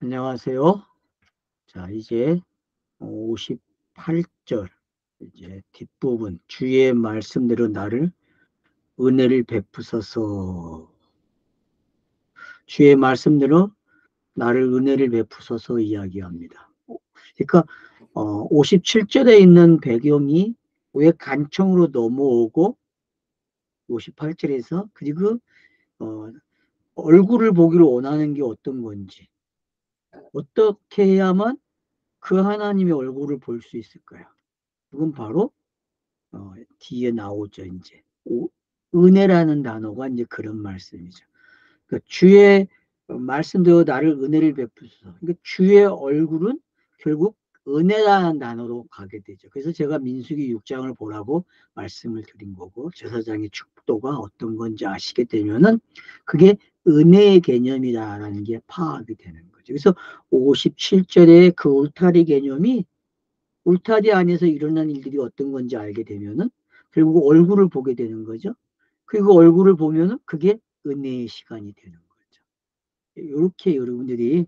안녕하세요. 자, 이제 58절 이제 뒷부분 주의 말씀대로 나를 은혜를 베푸소서. 주의 말씀대로 나를 은혜를 베푸소서 이야기합니다. 그러니까 57절에 있는 배경이 왜 간청으로 넘어오고 58절에서 그리고 어, 얼굴을 보기를 원하는 게 어떤 건지, 어떻게 해야만 그 하나님의 얼굴을 볼 수 있을까요? 그건 바로 뒤에 나오죠, 이제. 은혜라는 단어가 이제 그런 말씀이죠. 그러니까 주의 말씀대로 나를 은혜를 베푸소서. 그러니까 주의 얼굴은 결국 은혜라는 단어로 가게 되죠. 그래서 제가 민수기 6장을 보라고 말씀을 드린 거고, 제사장의 축도가 어떤 건지 아시게 되면은 그게 은혜의 개념이다라는 게 파악이 되는 거죠. 그래서 57절의 그 울타리 개념이 울타리 안에서 일어난 일들이 어떤 건지 알게 되면은 결국 얼굴을 보게 되는 거죠. 그리고 얼굴을 보면은 그게 은혜의 시간이 되는 거죠. 이렇게 여러분들이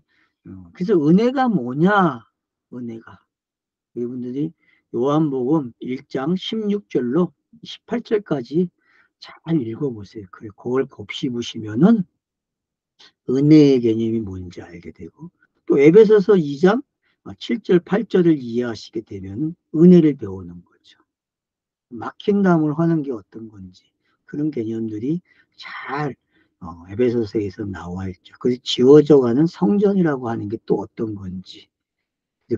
그래서 은혜가 뭐냐? 은혜가 여러분들이 요한복음 1장 16절로 18절까지 잘 읽어보세요. 그걸 곱씹으시면은 은혜의 개념이 뭔지 알게 되고 또 에베소서 2장 7절 8절을 이해하시게 되면 은혜를 배우는 거죠. 막힌 담을 하는 게 어떤 건지 그런 개념들이 잘 에베소서에서 나와 있죠. 그래서 지워져가는 성전이라고 하는 게 또 어떤 건지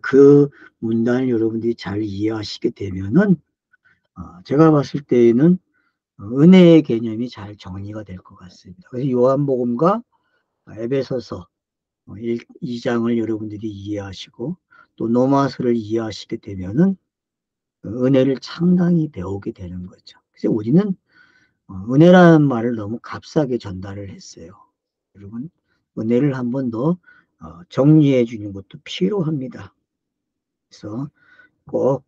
그 문단을 여러분들이 잘 이해하시게 되면은 제가 봤을 때에는 은혜의 개념이 잘 정리가 될 것 같습니다. 그래서 요한복음과 에베소서 2장을 여러분들이 이해하시고 또 로마서를 이해하시게 되면은 은혜를 상당히 배우게 되는 거죠. 그래서 우리는 은혜라는 말을 너무 값싸게 전달을 했어요. 여러분, 은혜를 한 번 더 정리해 주는 것도 필요합니다. 그래서 꼭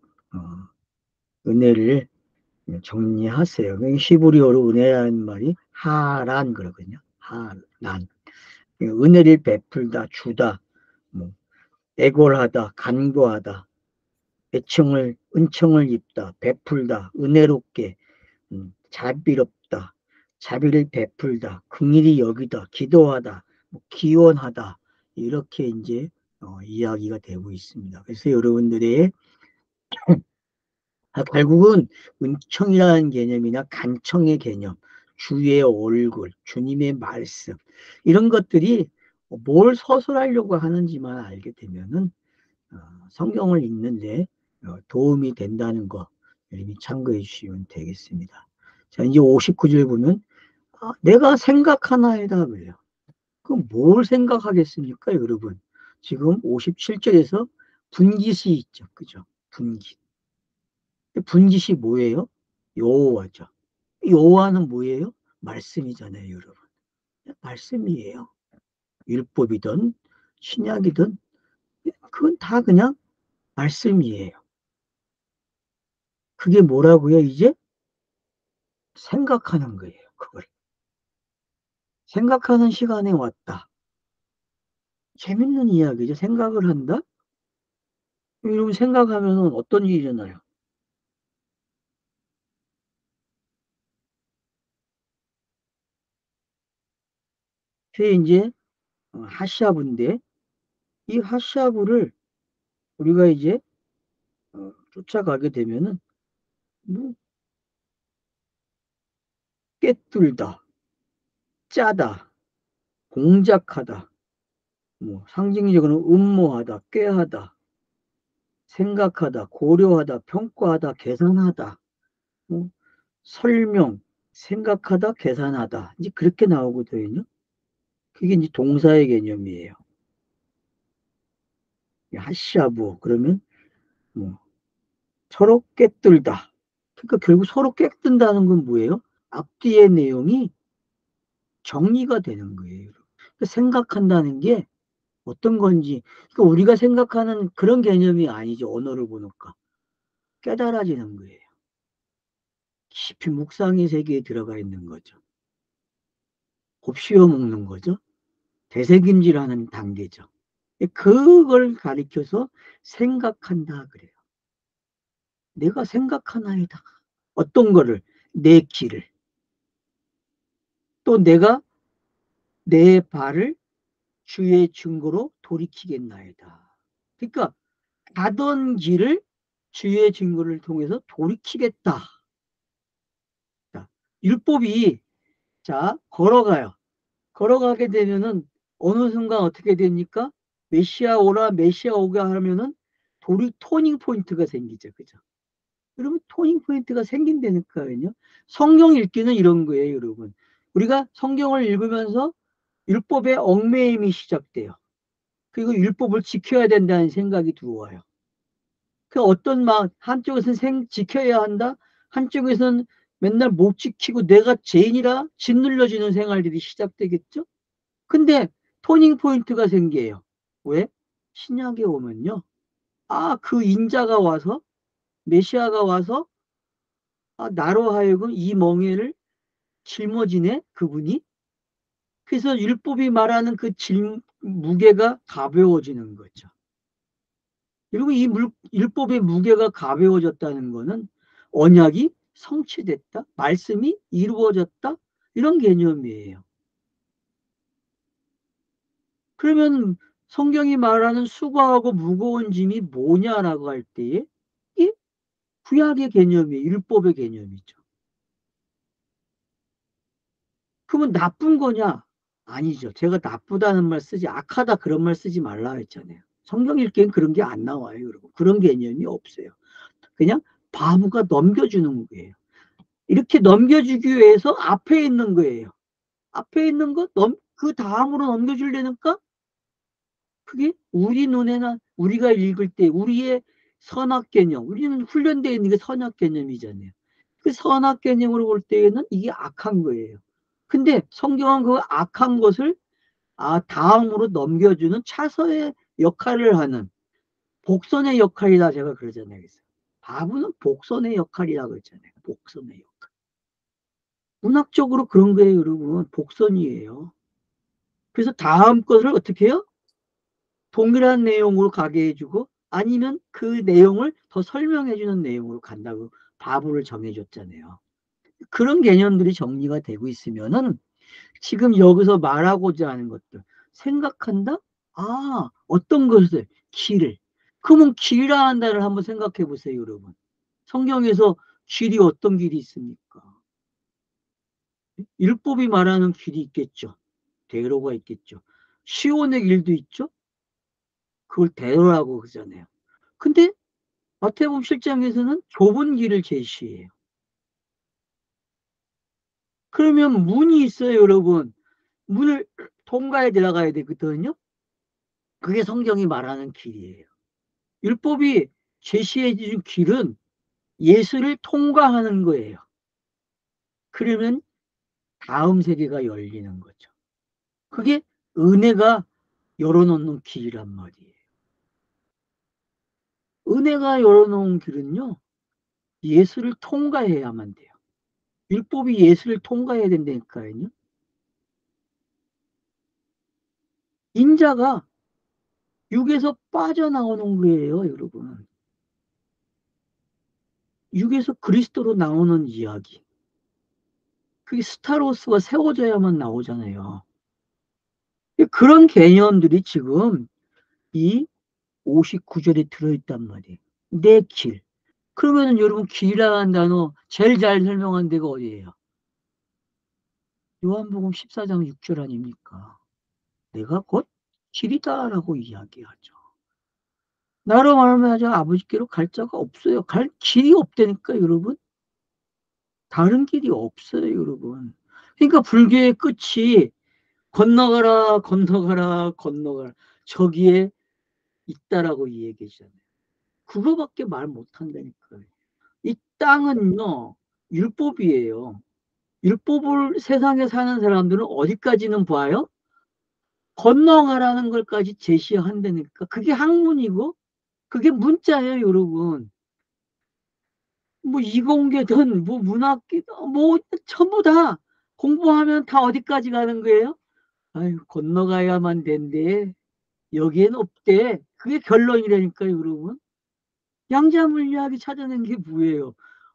은혜를 정리하세요. 히브리어로 은혜라는 말이 하란 그러거든요. 하란. 은혜를 베풀다, 주다, 뭐, 애골하다, 간구하다, 은총을 입다, 베풀다, 은혜롭게, 자비롭다, 자비를 베풀다, 긍휼히 여기다, 기도하다, 뭐 기원하다, 이렇게 이제 이야기가 되고 있습니다. 그래서 여러분들의 결국은 은총이라는 개념이나 간청의 개념, 주의 얼굴, 주님의 말씀, 이런 것들이 뭘 서술하려고 하는지만 알게 되면은 성경을 읽는데 도움이 된다는 거 여러분이 참고해 주시면 되겠습니다. 자, 이제 59절 보면 내가 생각하나이다 그래요. 그럼 뭘 생각하겠습니까, 여러분? 지금 57절에서 분깃이 있죠. 그죠? 분깃. 분깃이 뭐예요? 여호와죠. 여호와는 뭐예요? 말씀이잖아요, 여러분. 말씀이에요. 율법이든 신약이든 그건 다 그냥 말씀이에요. 그게 뭐라고요, 이제? 생각하는 거예요, 그걸. 생각하는 시간에 왔다. 재밌는 이야기죠. 생각을 한다? 여러분 생각하면 어떤 일이 일어나요? 그게 이제 하시아부인데 이 하시아부를 우리가 이제 쫓아가게 되면은 뭐 꿰뚫다, 짜다, 공작하다, 뭐 상징적으로 음모하다, 꾀하다, 생각하다, 고려하다, 평가하다, 계산하다, 뭐 설명, 생각하다, 계산하다 이제 그렇게 나오거든요. 그게 이제 동사의 개념이에요. 하시아부 그러면 뭐 서로 꿰뚫다. 그러니까 결국 서로 꿰뚫다는 건 뭐예요? 앞뒤의 내용이 정리가 되는 거예요. 그러니까 생각한다는 게 어떤 건지, 그러니까 우리가 생각하는 그런 개념이 아니죠. 언어를 보니까 깨달아지는 거예요. 깊이 묵상의 세계에 들어가 있는 거죠. 곱씹어 먹는 거죠. 되새김질하는 단계죠. 그걸 가리켜서 생각한다 그래요. 내가 생각하나이다. 어떤 거를? 내 길을. 또 내가 내 발을 주의 증거로 돌이키겠나이다. 그러니까 가던 길을 주의 증거를 통해서 돌이키겠다. 자, 율법이 걸어가요. 걸어가게 되면은 어느 순간 어떻게 됩니까? 메시아 오라, 메시아 오가 하면은 토닝 포인트가 생기죠. 그죠? 여러분, 토닝 포인트가 생긴다니까요. 성경 읽기는 이런 거예요, 여러분. 우리가 성경을 읽으면서 율법의 얽매임이 시작돼요. 그리고 율법을 지켜야 된다는 생각이 들어와요. 그 어떤 마음, 한쪽에서는 지켜야 한다, 한쪽에서는 맨날 못 지키고 내가 죄인이라 짓눌려지는 생활들이 시작되겠죠? 근데 토닝 포인트가 생겨요. 왜? 신약에 오면요. 그 인자가 와서, 메시아가 와서, 나로 하여금 이 멍에를 짊어지네, 그분이. 그래서 율법이 말하는 그 무게가 가벼워지는 거죠. 그리고 율법의 무게가 가벼워졌다는 거는 언약이 성취됐다, 말씀이 이루어졌다, 이런 개념이에요. 그러면 성경이 말하는 수고하고 무거운 짐이 뭐냐라고 할 때에 이 구약의 개념이에요. 율법의 개념이죠. 그러면 나쁜 거냐? 아니죠. 제가 나쁘다는 말 쓰지, 악하다 그런 말 쓰지 말라 했잖아요. 성경 읽기엔 그런 게 안 나와요, 여러분. 그런 개념이 없어요. 그냥 바보가 넘겨주는 거예요. 이렇게 넘겨주기 위해서 앞에 있는 거예요. 앞에 있는 거 그 다음으로 넘겨주려니까 그게 우리 눈에는 우리가 읽을 때 우리의 선악 개념, 우리는 훈련되어 있는 게 선악 개념이잖아요. 그 선악 개념으로 볼 때에는 이게 악한 거예요. 근데 성경은 그 악한 것을 다음으로 넘겨주는 차서의 역할을 하는 복선의 역할이다 제가 그러잖아요. 바보는 복선의 역할이라고 했잖아요. 복선의 역할. 문학적으로 그런 거예요, 여러분. 복선이에요. 그래서 다음 것을 어떻게 해요? 동일한 내용으로 가게 해주고 아니면 그 내용을 더 설명해주는 내용으로 간다고 바보를 정해줬잖아요. 그런 개념들이 정리가 되고 있으면은 지금 여기서 말하고자 하는 것들 생각한다? 어떤 것을 길을 그러면 길이라는 단어를 한번 생각해 보세요, 여러분. 성경에서 길이 어떤 길이 있습니까? 율법이 말하는 길이 있겠죠. 대로가 있겠죠. 시온의 길도 있죠. 그걸 대로라고 그러잖아요. 근데 마태복음 7장에서는 좁은 길을 제시해요. 그러면 문이 있어요, 여러분. 문을 통과해 들어가야 되거든요. 그게 성경이 말하는 길이에요. 율법이 제시해 준 길은 예수를 통과하는 거예요. 그러면 다음 세계가 열리는 거죠. 그게 은혜가 열어놓는 길이란 말이에요. 은혜가 열어놓은 길은요, 예수를 통과해야만 돼요. 율법이 예수를 통과해야 된다니까요. 인자가 육에서 빠져나오는 거예요, 여러분. 육에서 그리스도로 나오는 이야기. 그게 스타로스가 세워져야만 나오잖아요. 그런 개념들이 지금 이 59절에 들어있단 말이에요. 내 길. 그러면은 여러분 길이라는 단어 제일 잘 설명한 데가 어디예요? 요한복음 14장 6절 아닙니까? 내가 곧 길이다라고 이야기하죠. 나로 말미암아 아버지께로 갈 자가 없어요. 갈 길이 없다니까 여러분. 다른 길이 없어요, 여러분. 그러니까 불교의 끝이 건너가라, 건너가라, 건너가라. 저기에 있다라고 얘기하잖아요. 그거밖에 말 못한다니까요. 이 땅은요, 율법이에요. 율법을 세상에 사는 사람들은 어디까지는 봐요? 건너가라는 걸까지 제시한다니까. 그게 학문이고, 그게 문자예요, 여러분. 뭐 이공계든, 뭐 문학기든, 뭐 전부 다 공부하면 다 어디까지 가는 거예요? 아유, 건너가야만 된대. 여기엔 없대. 그게 결론이라니까요, 여러분. 양자물리학이 찾아낸 게 뭐예요?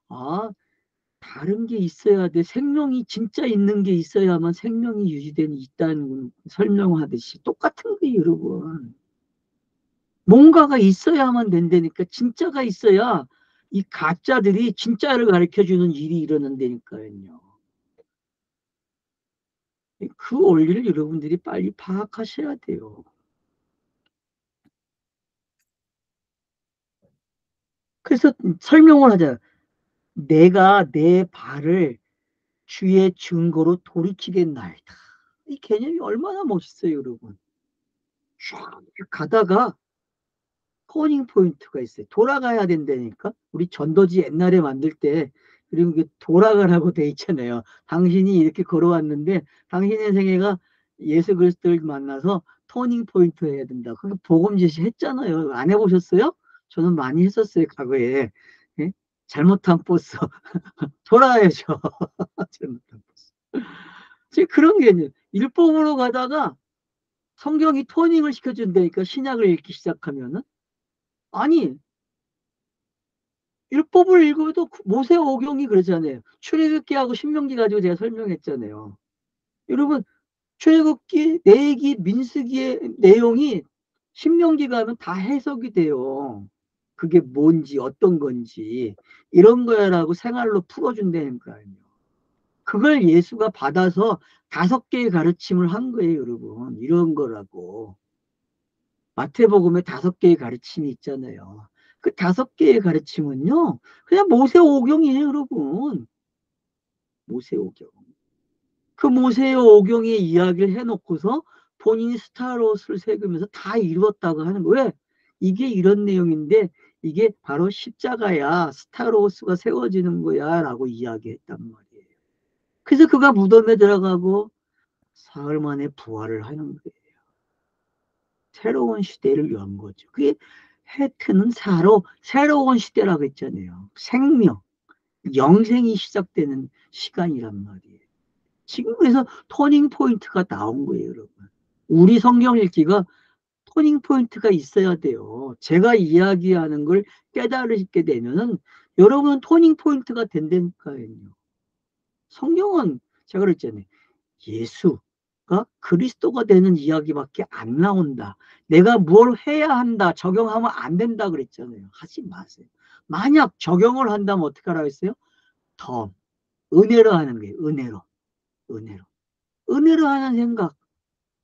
아, 다른 게 있어야 돼. 생명이 진짜 있는 게 있어야만 생명이 유지되는 있다는 설명하듯이 똑같은 거예요, 여러분. 뭔가가 있어야만 된다니까. 진짜가 있어야 이 가짜들이 진짜를 가르쳐주는 일이 일어난다니까요. 그 원리를 여러분들이 빨리 파악하셔야 돼요. 그래서 설명을 하자. 내가 내 발을 주의 증거로 돌이키겠나이다. 이 개념이 얼마나 멋있어요, 여러분. 쫙 가다가 터닝 포인트가 있어요. 돌아가야 된다니까. 우리 전도지 옛날에 만들 때 그리고 돌아가라고 돼 있잖아요. 당신이 이렇게 걸어왔는데 당신의 생애가 예수 그리스도를 만나서 터닝 포인트 해야 된다. 그게 복음 제시했잖아요. 안 해보셨어요? 저는 많이 했었어요, 과거에. 예? 잘못한 버스 돌아야죠. 잘못한 버스. 지금 그런 게 있네요. 율법으로 가다가 성경이 토닝을 시켜준다니까, 신약을 읽기 시작하면은. 아니, 율법을 읽어도 모세오경이 그러잖아요. 출애굽기하고 신명기 가지고 제가 설명했잖아요. 여러분, 출애굽기, 레위기, 민수기의 내용이 신명기 가면 다 해석이 돼요. 그게 뭔지 어떤 건지 이런 거야라고 생활로 풀어준다는 거예요. 그걸 예수가 받아서 5개의 가르침을 한 거예요, 여러분. 이런 거라고. 마태복음에 5개의 가르침이 있잖아요. 그 5개의 가르침은요, 그냥 모세오경이에요, 여러분. 모세오경. 그 모세오경의 이야기를 해놓고서 본인이 스타로스를 새기면서 다 이루었다고 하는 거예요. 왜? 이게 이런 내용인데 이게 바로 십자가야. 스타로스가 세워지는 거야 라고 이야기했단 말이에요. 그래서 그가 무덤에 들어가고 사흘 만에 부활을 하는 거예요. 새로운 시대를 연 거죠. 그게 해트는 새로운 시대라고 했잖아요. 생명, 영생이 시작되는 시간이란 말이에요. 지금 그래서 토닝 포인트가 나온 거예요, 여러분. 우리 성경 읽기가 토닝 포인트가 있어야 돼요. 제가 이야기하는 걸 깨달으게 되면은 여러분은 토닝 포인트가 된다니까요. 성경은 제가 그랬잖아요. 예수가 그리스도가 되는 이야기밖에 안 나온다. 내가 뭘 해야 한다. 적용하면 안 된다 그랬잖아요. 하지 마세요. 만약 적용을 한다면 어떻게 하라고 했어요? 더 은혜로 하는 거예요. 은혜로. 은혜로. 은혜로 하는 생각.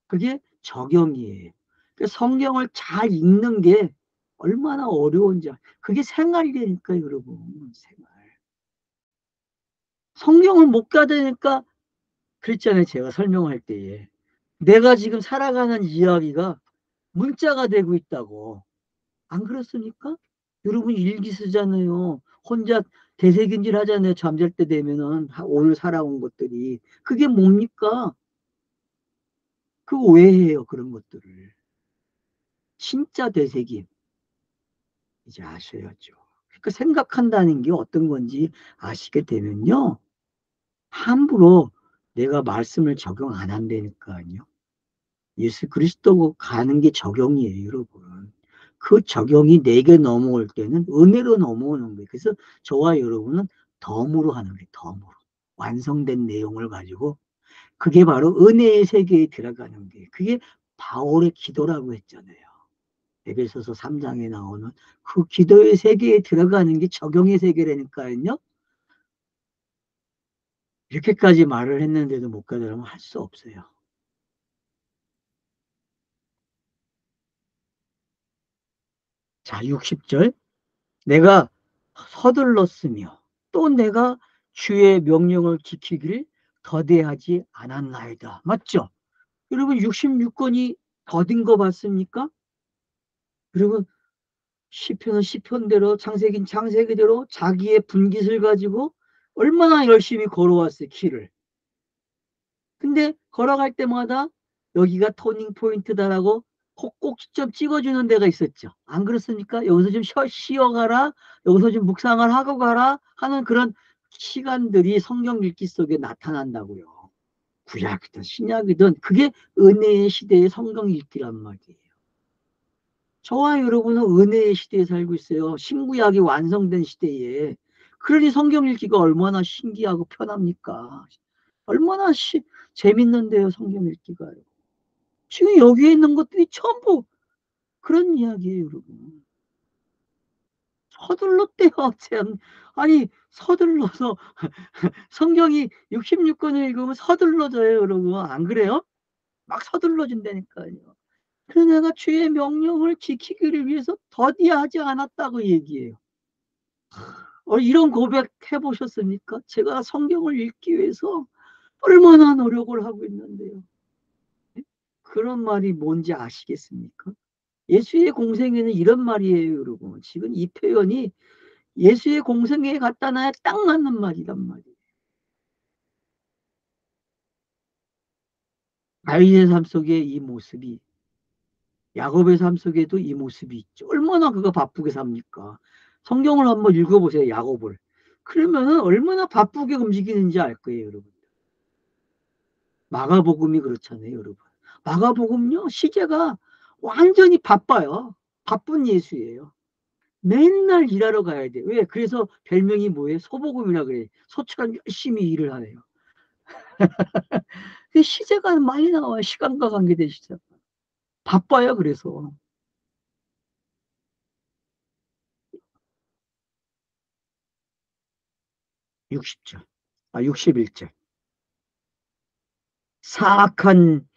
그게 적용이에요. 그러니까 성경을 잘 읽는 게 얼마나 어려운지. 그게 생활이라니까요, 여러분. 생활. 성경을 못 가다니까 그랬잖아요. 제가 설명할 때에. 내가 지금 살아가는 이야기가 문자가 되고 있다고. 안 그렇습니까? 여러분 일기 쓰잖아요. 혼자 되새김질 하잖아요. 잠잘 때 되면은 오늘 살아온 것들이. 그게 뭡니까? 그거 왜 해요? 그런 것들을. 진짜 되새김. 이제 아셔야죠. 그러니까 생각한다는 게 어떤 건지 아시게 되면요. 함부로 내가 말씀을 적용 안 한다니까요. 예수 그리스도 가는 게 적용이에요, 여러분. 그 적용이 내게 넘어올 때는 은혜로 넘어오는 거예요. 그래서 저와 여러분은 덤으로 하는 거예요, 덤으로. 완성된 내용을 가지고. 그게 바로 은혜의 세계에 들어가는 거예요. 그게 바울의 기도라고 했잖아요. 에베소서 3장에 나오는 그 기도의 세계에 들어가는 게 적용의 세계라니까요. 이렇게까지 말을 했는데도 못 가더라면 할 수 없어요. 자, 60절. 내가 서둘렀으며 또 내가 주의 명령을 지키기를 더디하지 않았나이다. 맞죠? 여러분 66권이 더딘 거 봤습니까? 여러분 시편은 시편대로 창세기는 창세기대로 자기의 분깃을 가지고 얼마나 열심히 걸어왔어요, 길을. 근데 걸어갈 때마다 여기가 터닝 포인트다라고 꼭 좀 찍어주는 데가 있었죠. 안 그렇습니까? 여기서 좀 쉬어가라, 여기서 좀 묵상을 하고 가라 하는 그런 시간들이 성경 읽기 속에 나타난다고요. 구약이든 신약이든 그게 은혜의 시대의 성경 읽기란 말이에요. 저와 여러분은 은혜의 시대에 살고 있어요. 신구약이 완성된 시대에. 그러니 성경 읽기가 얼마나 신기하고 편합니까? 얼마나 재밌는데요, 성경 읽기가요. 지금 여기에 있는 것들이 전부 그런 이야기예요, 여러분. 서둘렀대요, 참. 아니, 서둘러서 성경이 66권을 읽으면 서둘러져요, 여러분. 안 그래요? 막 서둘러진다니까요. 그래서 내가 주의 명령을 지키기를 위해서 더디하지 않았다고 얘기해요. 이런 고백 해보셨습니까? 제가 성경을 읽기 위해서 얼마나 노력을 하고 있는데요. 그런 말이 뭔지 아시겠습니까? 예수의 공생애는 이런 말이에요, 여러분. 지금 이 표현이 예수의 공생애에 갖다 놔야 딱 맞는 말이란 말이에요. 다윗의 삶 속에 이 모습이, 야곱의 삶 속에도 이 모습이 있죠. 얼마나 그가 바쁘게 삽니까? 성경을 한번 읽어보세요, 야곱을. 그러면은 얼마나 바쁘게 움직이는지 알 거예요, 여러분. 마가복음이 그렇잖아요, 여러분. 마가복음요, 시제가 완전히 바빠요. 바쁜 예수예요. 맨날 일하러 가야 돼. 왜? 그래서 별명이 뭐예요? 소복음이라 그래. 소처럼 열심히 일을 하네요. 시제가 많이 나와요. 시간과 관계된 시제. 바빠요, 그래서. 60절. 61절. 사악한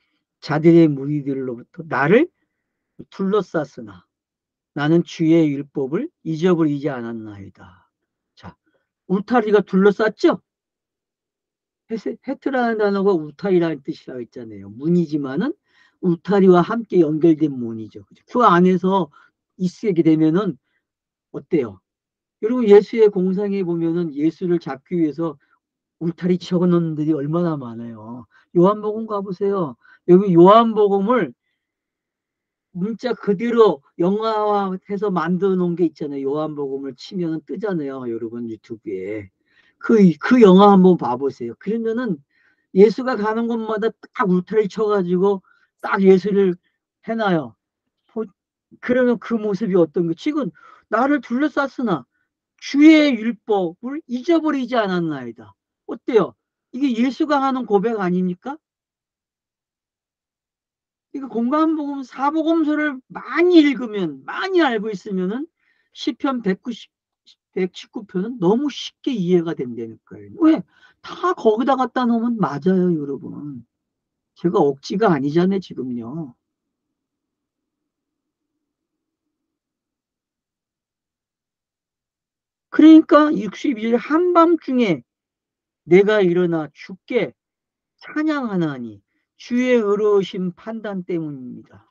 자들의 무리들로부터 나를 둘러쌌으나 나는 주의 율법을 잊어버리지 않았나이다. 자, 울타리가 둘러쌌죠? 헤트라는 단어가 울타리라는 뜻이라고 했잖아요. 문이지만은 울타리와 함께 연결된 문이죠. 그 안에서 있게 되면은 어때요? 여러분 예수의 공상에 보면은 예수를 잡기 위해서 울타리 쳐놓은 들이 얼마나 많아요. 요한복음 가보세요. 여기 요한복음을 문자 그대로 영화화해서 만들어 놓은 게 있잖아요. 요한복음을 치면 뜨잖아요. 여러분 유튜브에. 그 영화 한번 봐보세요. 그러면은 예수가 가는 곳마다 딱 울타리 쳐가지고 딱 예수를 해놔요. 그러면 그 모습이 어떤 거? 지금 나를 둘러쌌으나 주의 율법을 잊어버리지 않았나이다. 어때요? 이게 예수가 하는 고백 아닙니까? 이거 공간복음 사복음서를 많이 읽으면 많이 알고 있으면은 시편 119편은 너무 쉽게 이해가 된다니까요. 왜? 다 거기다 갖다 놓으면 맞아요, 여러분. 제가 억지가 아니잖아요, 지금요. 그러니까 62일 한밤중에 내가 일어나 주께 찬양하나니 주의 의로우신 판단 때문입니다.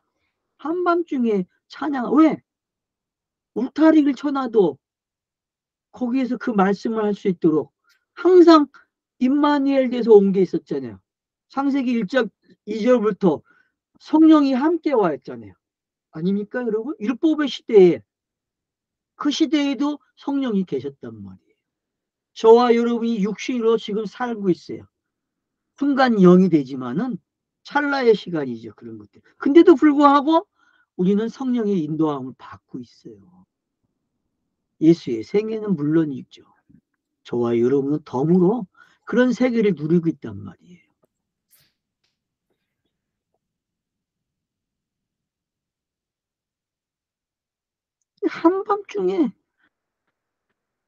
한밤중에 찬양, 왜? 울타리를 쳐놔도 거기에서 그 말씀을 할 수 있도록 항상 임마누엘 돼서 온 게 있었잖아요. 창세기 1장 2절부터 성령이 함께 와 있잖아요. 아닙니까, 여러분? 율법의 시대에, 그 시대에도 성령이 계셨단 말이에요. 저와 여러분이 육신으로 지금 살고 있어요. 순간 영이 되지만은 찰나의 시간이죠, 그런 것들. 근데도 불구하고 우리는 성령의 인도함을 받고 있어요. 예수의 생애는 물론이죠. 저와 여러분은 덤으로 그런 세계를 누리고 있단 말이에요. 한밤중에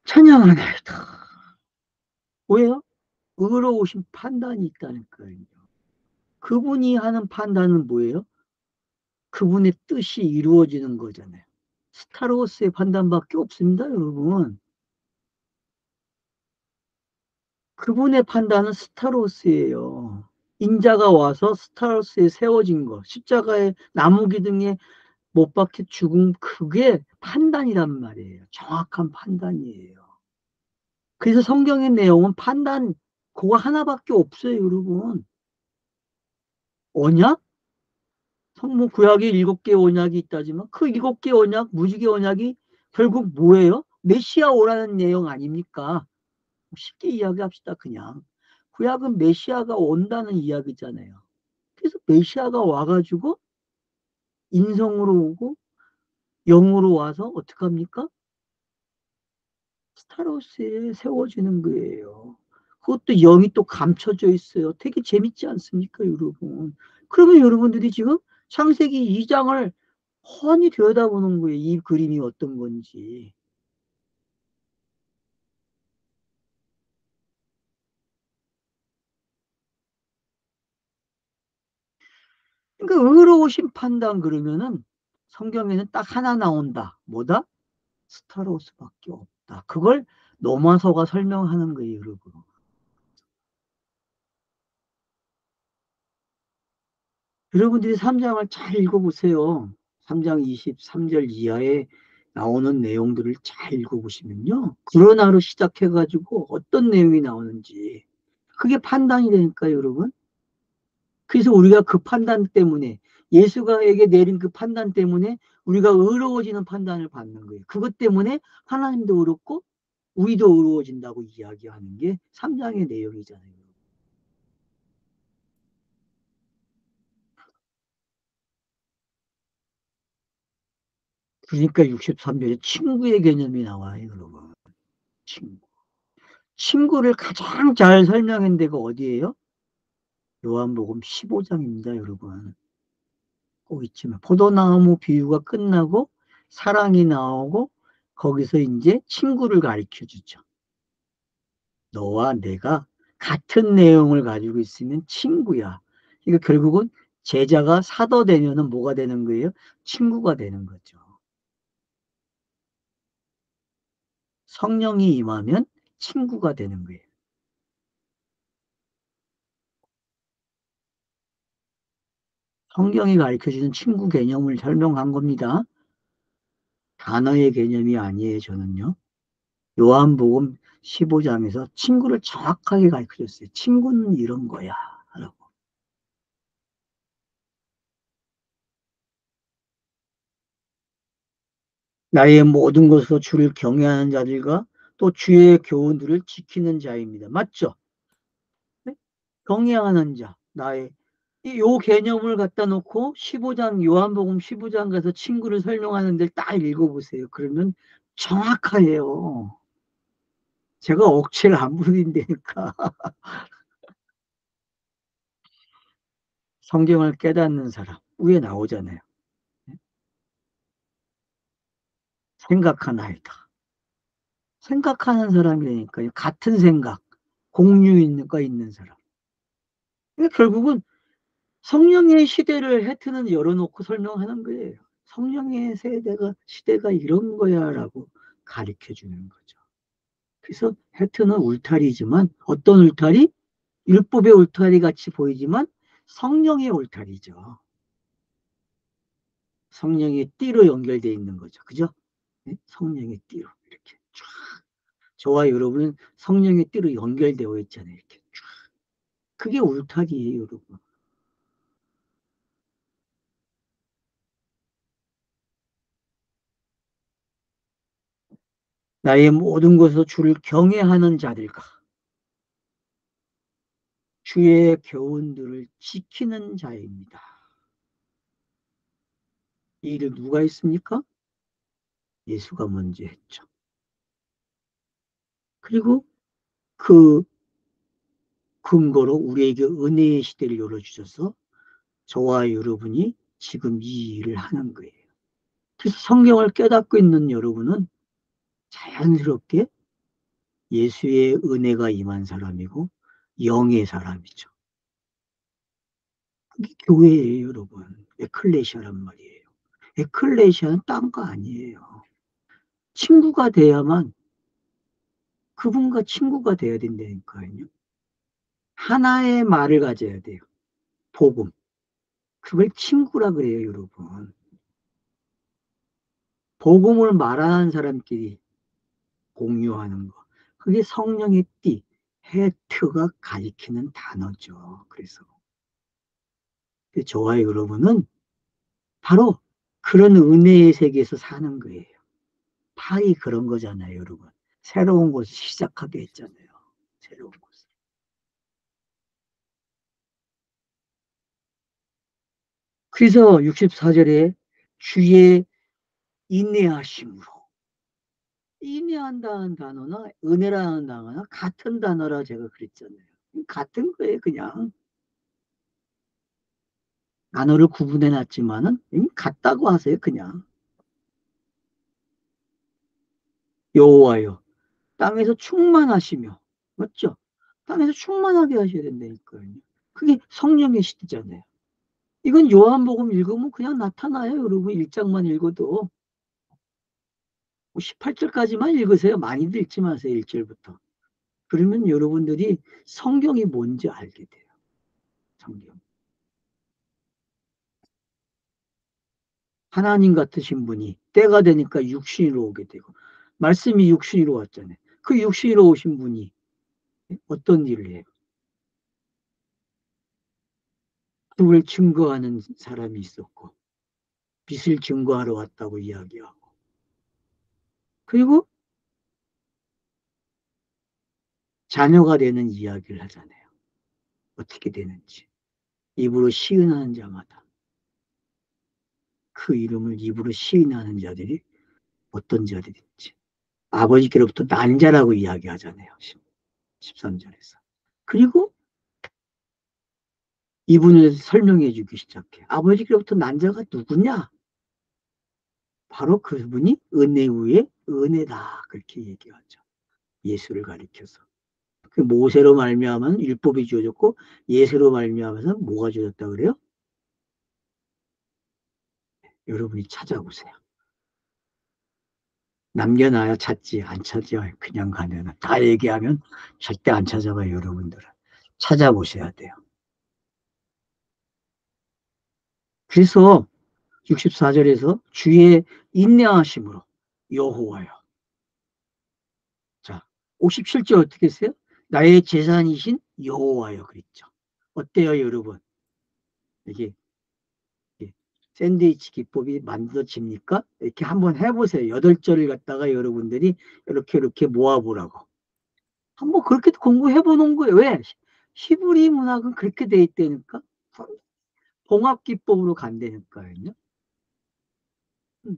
찬양하나이다. 왜요? 의로우신 판단이 있다는 거예요. 그분이 하는 판단은 뭐예요? 그분의 뜻이 이루어지는 거잖아요. 스타로스의 판단밖에 없습니다, 여러분. 그분의 판단은 스타로스예요. 인자가 와서 스타로스에 세워진 거, 십자가의 나무 기둥에 못 박혀 죽은 그게 판단이란 말이에요. 정확한 판단이에요. 그래서 성경의 내용은 판단 그거 하나밖에 없어요, 여러분. 언약? 성모 구약에 7개 언약이 있다지만 그 7개 언약, 무지개 언약이 결국 뭐예요? 메시아 오라는 내용 아닙니까? 쉽게 이야기합시다, 그냥. 구약은 메시아가 온다는 이야기잖아요. 그래서 메시아가 와가지고 인성으로 오고 영으로 와서 어떡합니까? 스타로스에 세워지는 거예요. 그것도 영이 또 감춰져 있어요. 되게 재밌지 않습니까, 여러분? 그러면 여러분들이 지금 창세기 2장을 훤히 들여다보는 거예요. 이 그림이 어떤 건지. 그러니까 의로우신 판단 그러면은 성경에는 딱 하나 나온다. 뭐다? 스타로스밖에 없다. 그걸 로마서가 설명하는 거예요, 여러분. 여러분들이 3장을 잘 읽어보세요. 3장 23절 이하에 나오는 내용들을 잘 읽어보시면요. 그러나로 시작해가지고 어떤 내용이 나오는지. 그게 판단이 되니까요, 여러분. 그래서 우리가 그 판단 때문에, 예수가에게 내린 그 판단 때문에 우리가 의로워지는 판단을 받는 거예요. 그것 때문에 하나님도 의롭고 우리도 의로워진다고 이야기하는 게 3장의 내용이잖아요. 그러니까 63절에 친구의 개념이 나와요, 여러분. 친구. 친구를 가장 잘 설명한 데가 어디예요? 요한복음 15장입니다, 여러분. 꼭 있지만 포도나무 비유가 끝나고 사랑이 나오고 거기서 이제 친구를 가르쳐 주죠. 너와 내가 같은 내용을 가지고 있으면 친구야. 그러니까 결국은 제자가 사도 되면은 뭐가 되는 거예요? 친구가 되는 거죠. 성령이 임하면 친구가 되는 거예요. 성경이 가르쳐주는 친구 개념을 설명한 겁니다. 단어의 개념이 아니에요, 저는요. 요한복음 15장에서 친구를 정확하게 가르쳐줬어요. 친구는 이런 거야. 라고. 나의 모든 것으로 주를 경외하는 자들과 또 주의 교훈들을 지키는 자입니다. 맞죠? 네? 경외하는 자, 나의 요 개념을 갖다 놓고 15장 요한복음 15장 가서 친구를 설명하는 데를 딱 읽어보세요. 그러면 정확해요. 제가 억지를 안 부린다니까. 성경을 깨닫는 사람 위에 나오잖아요. 생각하나이다. 생각하는 사람이니까요. 같은 생각, 공유가 있는 사람. 그러니까 결국은 성령의 시대를 해트는 열어놓고 설명하는 거예요. 성령의 시대가 이런 거야라고 가르쳐 주는 거죠. 그래서 해트는 울타리지만 어떤 울타리? 율법의 울타리 같이 보이지만 성령의 울타리죠. 성령의 띠로 연결되어 있는 거죠. 그죠? 네? 성령의 띠로 이렇게 쫙. 저와 여러분은 성령의 띠로 연결되어 있잖아요. 이렇게 쫙. 그게 울타리예요, 여러분. 나의 모든 것으로 주를 경외하는 자들과 주의 교훈들을 지키는 자입니다. 이 일을 누가 했습니까? 예수가 먼저 했죠. 그리고 그 근거로 우리에게 은혜의 시대를 열어주셔서 저와 여러분이 지금 이 일을 하는 거예요. 그래서 성경을 깨닫고 있는 여러분은 자연스럽게 예수의 은혜가 임한 사람이고 영의 사람이죠. 그게 교회예요, 여러분. 에클레시아란 말이에요. 에클레시아는 딴 거 아니에요. 친구가 돼야만 그분과 친구가 돼야 된다니까요. 하나의 말을 가져야 돼요. 복음. 그걸 친구라 그래요, 여러분. 복음을 말하는 사람끼리 공유하는 거. 그게 성령의 띠, 해트가 가리키는 단어죠. 그래서 저와 여러분은 바로 그런 은혜의 세계에서 사는 거예요. 파이 그런 거잖아요, 여러분. 새로운 곳을 시작하게 했잖아요. 새로운 곳을. 그래서 64절에 주의 인내하심으로. 인내한다는 단어나 은혜라는 단어나 같은 단어라 제가 그랬잖아요. 같은 거예요, 그냥. 단어를 구분해 놨지만은 같다고 하세요, 그냥. 여호와여, 땅에서 충만하시며, 맞죠? 땅에서 충만하게 하셔야 된다니까요. 그게 성령의 시대잖아요. 이건 요한복음 읽으면 그냥 나타나요, 여러분. 1장만 읽어도. 18절까지만 읽으세요. 많이도 읽지 마세요, 1절부터. 그러면 여러분들이 성경이 뭔지 알게 돼요. 성경. 하나님 같으신 분이 때가 되니까 육신으로 오게 되고, 말씀이 육신으로 왔잖아요. 그 육신으로 오신 분이 어떤 일을 해요? 그걸 증거하는 사람이 있었고, 빛을 증거하러 왔다고 이야기하고, 그리고 자녀가 되는 이야기를 하잖아요. 어떻게 되는지. 입으로 시인하는 자마다 그 이름을 입으로 시인하는 자들이 어떤 자들인지. 아버지께로부터 난 자라고 이야기하잖아요. 13절에서. 그리고 이분을 설명해 주기 시작해. 아버지께로부터 난 자가 누구냐? 바로 그분이 은혜 위에 은혜다. 그렇게 얘기하죠. 예수를 가리켜서. 그 모세로 말미암아는 율법이 주어졌고 예수로 말미암아서 뭐가 주어졌다 그래요? 여러분이 찾아보세요. 남겨놔야 찾지 안 찾아 그냥 가면 다 얘기하면 절대 안 찾아봐요. 여러분들은 찾아보셔야 돼요. 그래서 64절에서 주의 인내하심으로 여호와여. 자, 57절 어떻게 했어요? 나의 재산이신 여호와여 그랬죠. 어때요, 여러분? 이게 샌드위치 기법이 만들어집니까? 이렇게 한번 해보세요. 8절을 갖다가 여러분들이 이렇게 모아보라고. 한번 그렇게 공부해보는 거예요. 왜? 히브리 문학은 그렇게 돼 있다니까. 봉합 기법으로 간다니까요.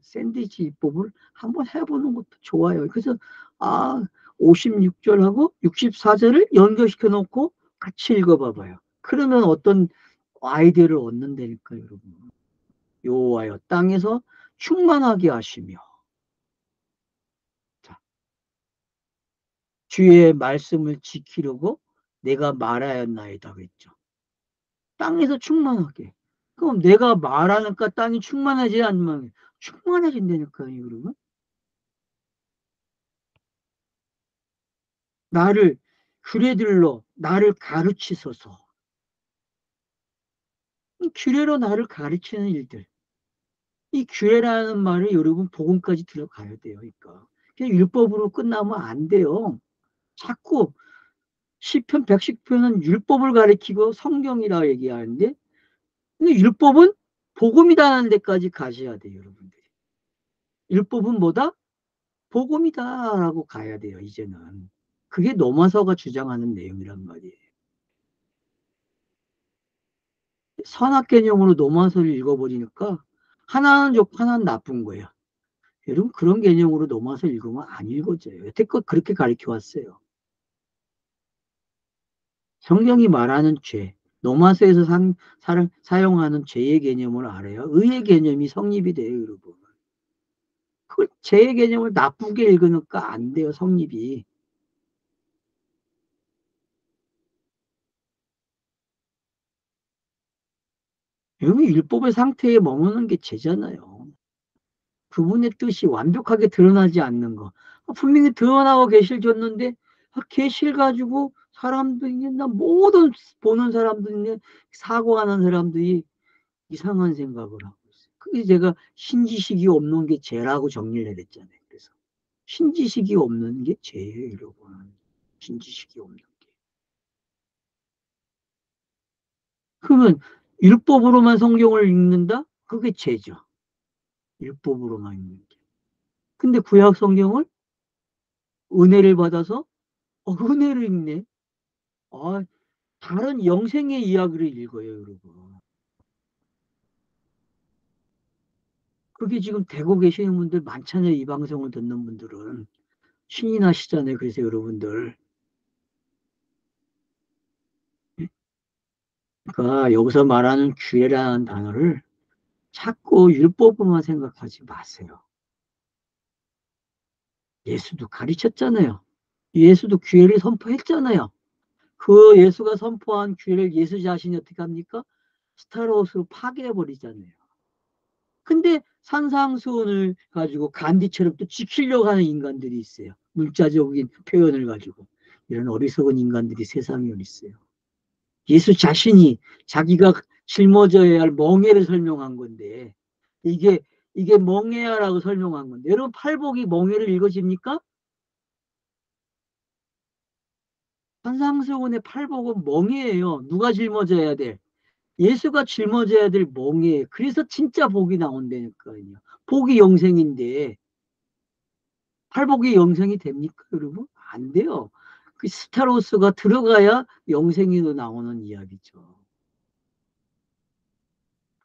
샌드위치 기법을 한번 해보는 것도 좋아요. 그래서 56절하고 64절을 연결시켜 놓고 같이 읽어봐봐요. 그러면 어떤 아이디어를 얻는다니까요, 여러분. 여호와여 땅에서 충만하게 하시며 자, 주의 말씀을 지키려고 내가 말하였나이다 그랬죠. 땅에서 충만하게. 그럼 내가 말하니까 땅이 충만하지 않으면 충만해진다니까요, 여러분. 나를 규례들로 나를 가르치소서. 이 규례로 나를 가르치는 일들. 이 규례라는 말을 여러분 복음까지 들어가야 돼요. 그러니까 그냥 율법으로 끝나면 안 돼요. 자꾸 시편 110편은 율법을 가리키고 성경이라 얘기하는데 근데 율법은 복음이라는 데까지 가셔야 돼요, 여러분들이. 율법은 뭐다? 복음이다라고 가야 돼요, 이제는. 그게 노마서가 주장하는 내용이란 말이에요. 선악 개념으로 노마서를 읽어버리니까 하나는 좋고 하나는 나쁜 거예요. 여러분 그런 개념으로 노마서 읽으면 안 읽어져요. 여태껏 그렇게 가르쳐 왔어요. 성경이 말하는 죄, 노마서에서 사용하는 죄의 개념을 알아요. 의의 개념이 성립이 돼요, 여러분. 그 죄의 개념을 나쁘게 읽으니까 안 돼요, 성립이. 여러분 율법의 상태에 머무는 게 죄잖아요. 그분의 뜻이 완벽하게 드러나지 않는 거. 분명히 드러나고 계실 줬는데 계실 가지고 사람들이 모든 보는 사람들이 사고하는 사람들이 이상한 생각을 하고 있어요. 그게 제가 신지식이 없는 게 죄라고 정리를 해냈잖아요. 그래서 신지식이 없는 게 죄예요, 여러분. 신지식이 없는 게. 그러면 율법으로만 성경을 읽는다? 그게 죄죠. 율법으로만 읽는 게. 근데 구약 성경을 은혜를 받아서 은혜를 읽네. 아, 다른 영생의 이야기를 읽어요, 여러분. 그게 지금 되고 계시는 분들 많잖아요. 이 방송을 듣는 분들은. 신이 나시잖아요. 그래서 여러분들. 그러니까 여기서 말하는 규례라는 단어를 자꾸 율법으로만 생각하지 마세요. 예수도 가르쳤잖아요. 예수도 규례를 선포했잖아요. 그 예수가 선포한 규례를 예수 자신이 어떻게 합니까? 스타로스로 파괴해버리잖아요. 근데 산상수훈을 가지고 간디처럼 또 지키려고 하는 인간들이 있어요. 문자적인 표현을 가지고. 이런 어리석은 인간들이 세상에 있어요. 예수 자신이 자기가 짊어져야 할 멍에를 설명한 건데, 이게, 이게 멍에야라고 설명한 건데, 여러분 팔복이 멍에를 읽어집니까? 산상수훈의 팔복은 멍에예요. 누가 짊어져야 돼? 예수가 짊어져야 될 멍에. 그래서 진짜 복이 나온다니까요. 복이 영생인데 팔복이 영생이 됩니까, 여러분? 안 돼요. 그 스타로스가 들어가야 영생이로 나오는 이야기죠.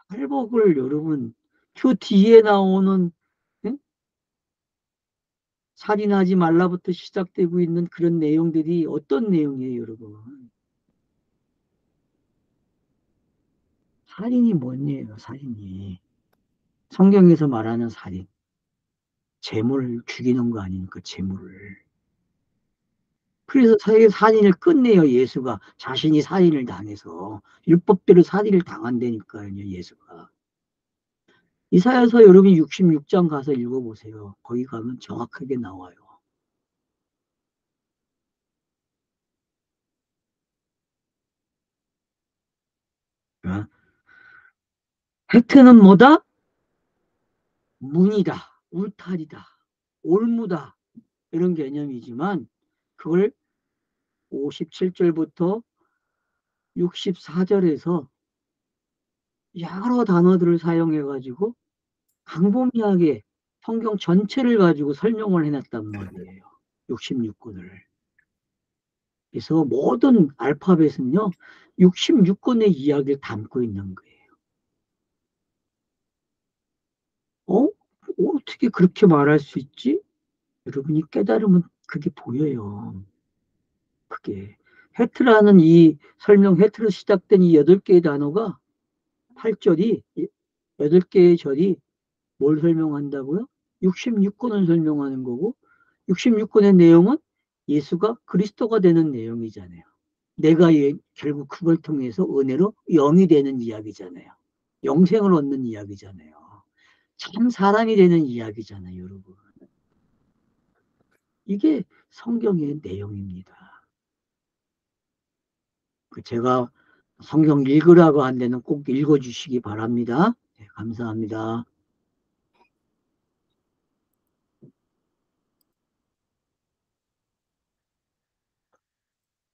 팔복을 여러분 그 뒤에 나오는 응? 살인하지 말라부터 시작되고 있는 그런 내용들이 어떤 내용이에요, 여러분? 살인이 뭐예요, 살인이? 성경에서 말하는 살인. 재물을 죽이는 거 아닙니까, 재물을. 그래서 살인을 끝내요, 예수가. 자신이 살인을 당해서. 율법대로 살인을 당한다니까요, 예수가. 이사야서 여러분이 66장 가서 읽어보세요. 거기 가면 정확하게 나와요. 어? 헬트는 뭐다? 문이다, 울타리다, 올무다, 이런 개념이지만 그걸 57절부터 64절에서 여러 단어들을 사용해가지고 광범위하게 성경 전체를 가지고 설명을 해놨단 말이에요. 66권을. 그래서 모든 알파벳은요, 66권의 이야기를 담고 있는 거예요. 어? 어떻게 그렇게 말할 수 있지? 여러분이 깨달으면 그게 보여요. 그게. 헤트라는 이 설명, 헤트로 시작된 이 8개의 단어가 8절이, 8개의 절이 뭘 설명한다고요? 66권을 설명하는 거고, 66권의 내용은 예수가 그리스도가 되는 내용이잖아요. 내가 결국 그걸 통해서 은혜로 영이 되는 이야기잖아요. 영생을 얻는 이야기잖아요. 참 사람이 되는 이야기잖아요, 여러분. 이게 성경의 내용입니다. 제가 성경 읽으라고 한 데는 꼭 읽어주시기 바랍니다. 네, 감사합니다.